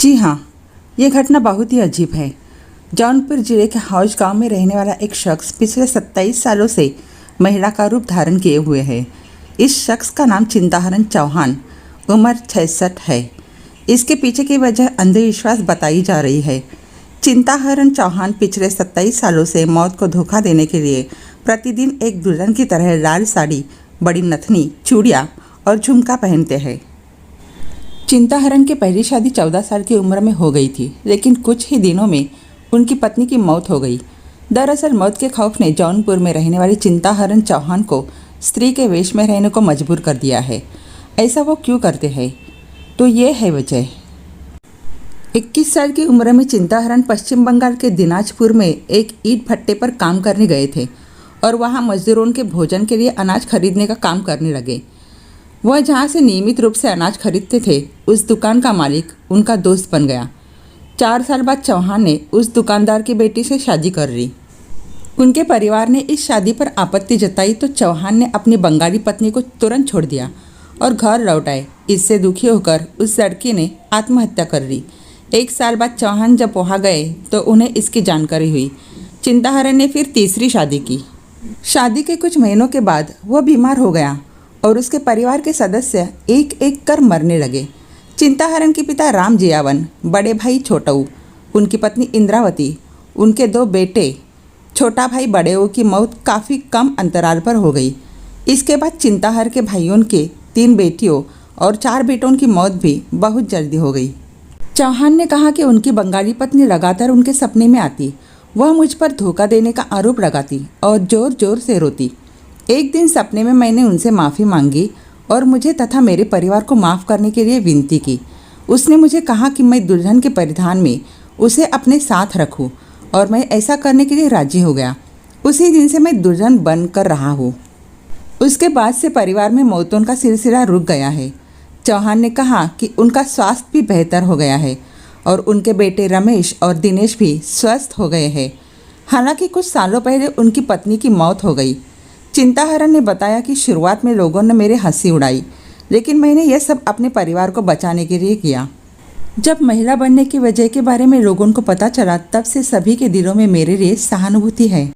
जी हाँ, ये घटना बहुत ही अजीब है। जौनपुर जिले के हौज गांव में रहने वाला एक शख्स पिछले 27 सालों से महिला का रूप धारण किए हुए है। इस शख्स का नाम चिंताहरण चौहान, उम्र 66 है। इसके पीछे की वजह अंधविश्वास बताई जा रही है। चिंताहरण चौहान पिछले 27 सालों से मौत को धोखा देने के लिए प्रतिदिन एक दुल्हन की तरह लाल साड़ी, बड़ी नथनी, चूड़ियाँ और झुमका पहनते हैं। चिंताहरण की पहली शादी 14 साल की उम्र में हो गई थी, लेकिन कुछ ही दिनों में उनकी पत्नी की मौत हो गई। दरअसल मौत के खौफ ने जौनपुर में रहने वाली चिंताहरण चौहान को स्त्री के वेश में रहने को मजबूर कर दिया है। ऐसा वो क्यों करते हैं? तो ये है वजह। 21 साल की उम्र में चिंताहरण पश्चिम बंगाल के दिनाजपुर में एक ईंट भट्टे पर काम करने गए थे और वहाँ मजदूरों के भोजन के लिए अनाज खरीदने का काम करने लगे। वह जहाँ से नियमित रूप से अनाज खरीदते थे, उस दुकान का मालिक उनका दोस्त बन गया। 4 साल बाद चौहान ने उस दुकानदार की बेटी से शादी कर ली। उनके परिवार ने इस शादी पर आपत्ति जताई तो चौहान ने अपनी बंगाली पत्नी को तुरंत छोड़ दिया और घर लौट आए। इससे दुखी होकर उस लड़की ने आत्महत्या कर ली। 1 साल बाद चौहान जब वहाँ गए तो उन्हें इसकी जानकारी हुई। चिंताहरण ने फिर तीसरी शादी की। शादी के कुछ महीनों के बाद वह बीमार हो गया और उसके परिवार के सदस्य एक एक कर मरने लगे। चिंताहरण के पिता राम जियावन, बड़े भाई छोटऊ, उनकी पत्नी इंद्रावती, उनके 2 बेटे, छोटा भाई बड़ेऊ की मौत काफ़ी कम अंतराल पर हो गई। इसके बाद चिंताहर के भाइयों के 3 बेटियों और 4 बेटों की मौत भी बहुत जल्दी हो गई। चौहान ने कहा कि उनकी बंगाली पत्नी लगातार उनके सपने में आती, वह मुझ पर धोखा देने का आरोप लगाती और ज़ोर ज़ोर से रोती। एक दिन सपने में मैंने उनसे माफ़ी मांगी और मुझे तथा मेरे परिवार को माफ़ करने के लिए विनती की। उसने मुझे कहा कि मैं दुल्हन के परिधान में उसे अपने साथ रखूं और मैं ऐसा करने के लिए राजी हो गया। उसी दिन से मैं दुल्हन बन कर रहा हूँ। उसके बाद से परिवार में मौतों का सिलसिला रुक गया है। चौहान ने कहा कि उनका स्वास्थ्य भी बेहतर हो गया है और उनके बेटे रमेश और दिनेश भी स्वस्थ हो गए हैं। हालांकि कुछ सालों पहले उनकी पत्नी की मौत हो गई। चिंताहरण ने बताया कि शुरुआत में लोगों ने मेरी हंसी उड़ाई, लेकिन मैंने यह सब अपने परिवार को बचाने के लिए किया। जब महिला बनने की वजह के बारे में लोगों को पता चला, तब से सभी के दिलों में मेरे लिए सहानुभूति है।